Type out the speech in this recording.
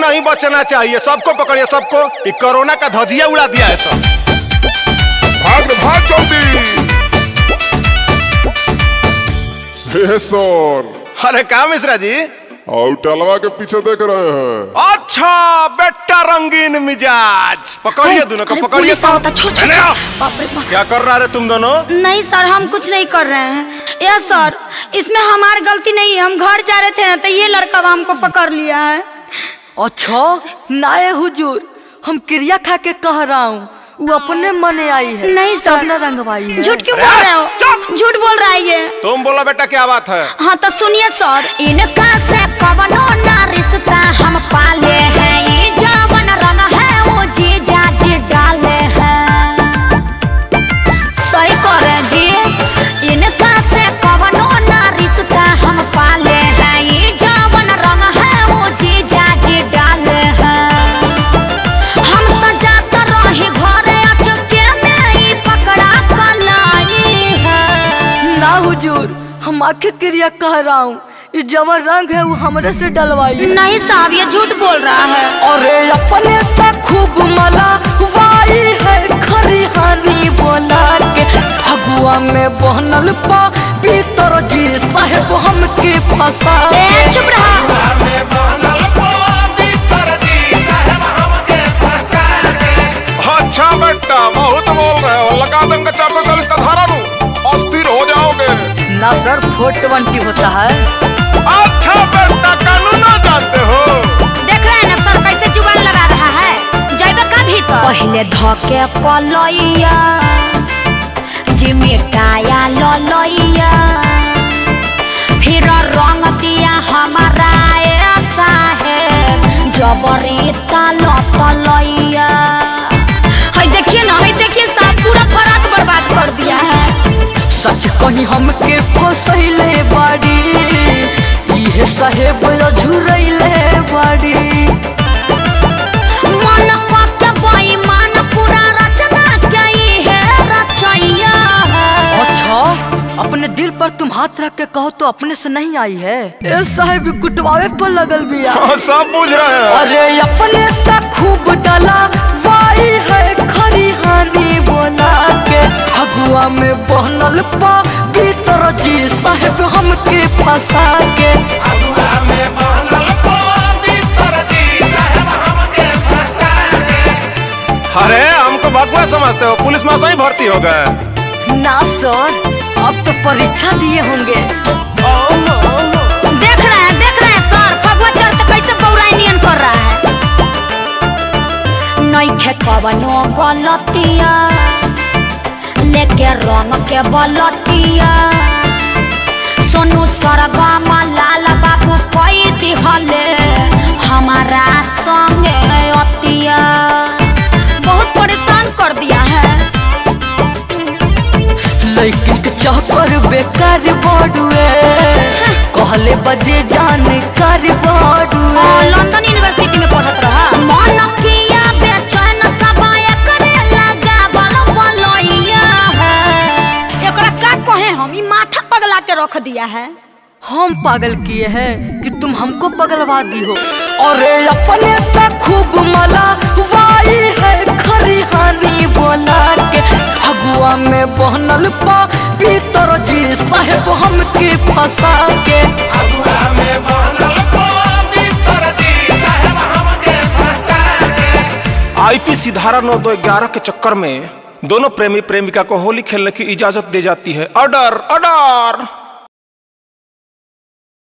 नहीं बचना चाहिए, सबको पकड़िए, सबको। ये कोरोना का धजिया उड़ा दिया है सब। भाग भाग जल्दी। सर अरे क्या मिश्रा जी, होटलवा के पीछे देख रहे हैं? अच्छा बेटा रंगीन मिजाज, पकड़िए दोनों को, पकड़िए सब। क्या कर रहा है तुम दोनों? नहीं सर, हम कुछ नहीं कर रहे हैं। यस सर, इसमें हमारी गलती नहीं है। हम घर जा रहे थे ना, तो ये लड़का हमको पकड़ लिया है। अच्छा नाए हुजूर, हम क्रिया खा के कह रहा हूँ, वो अपने मन आई है। नहीं सर, न रंगवाई है। झूठ क्यों बोल रहे हो? झूठ बोल रहा है ये। तुम बोला बेटा, क्या बात है? हाँ तो सुनिए सर, इनका से कवनो ना रिश्ता हम पाले हैं। ये जवन रंग है वो जीजा जी डाले हैं। सही करे जी, इनका से कवनो ना रिश्ता हम पाले हैं। ये जवन रंग है वो जीजा जी डाले हैं। हम तो जाता रही घरे, अचके में ही पकड़ा कलाई है। ना हुजूर, हम आखिर क्रिया कह रहा हूँ, ये जवन रंग है वो हमरे से डलवाई। नहीं साहब, ये झूठ बोल रहा है। अरे अपने तक खूब मला वाई है, खरी हानी बोला के फगुआ में बहनल पा भीतर जी साहेब हमके फंसा। चुप रहा। अच्छा बेटा, बहुत बोल रहे हो, लगा देंगे 440 का धारा रू, अस्थिर हो जाओगे। ना सर, 420 होता है। अच्छा बेटा, कानून जानते हो? देख रहे हैं ना सर, कैसे जुबान लड़ा रहा है। जाइबे का भीतर। पहले धके कलैया जी मिटाया ललैया, फिर रंग दिया हमारा ऐसा है जबरी तलैया। हाय देखिए ना, हाय देखिए साहब, पूरा फरात बर्बाद कर दिया है। सच कहीं हमके फसैले बाड़ी, ये साहेब झुरैले बाड़ी। मन के बेईमान पूरा रचना कई है रचैया है। अच्छा, अपने दिल पर तुम हाथ रख के कहो तो अपने से नहीं आई है। ए साहेब कुटवावे पर लगल बिया। सब बुझ रहे हैं। अरे अपने तक खूब डला वाई है, खरी हानि बोला के फगुआ में बहनल पा भीतर जी साहेब हमके फंसा के। अरे हमको भगवा समझते हो? पुलिस में सही भर्ती हो गए? ना सर, अब तो परीक्षा दिए होंगे। देख रहे हैं सर, फगवा चढ़ते कैसे बौराई नियन कर रहा है। नहीं खे कवनो गलतिया, लेके रंग के बलटिया। सोनू सरगम लाल बाबू कई दिहले हमारा संगे अतिया। बहुत परेशान कर दिया है। लड़की के चक्कर बेकार बड़ुए, कहले बजे जानकार बड़ुए। लंदन यूनिवर्सिटी में पढ़त रहा। मन किया बेचैन सबाय करे लगा बल बलैया है। एकरा का कहे हम, ई माथा पगला के रख दिया है। हम पागल किए हैं कि तुम हमको पगलवा दी हो। अरे अपने तक खूब मला वाई है, खरी हानि बोला के फगुआ में बहनल पा भीतर जी साहेब हमके फंसा के। आईपीसी धारा 9/2/11 के चक्कर में दोनों प्रेमी प्रेमिका को होली खेलने की इजाजत दे जाती है। Order order.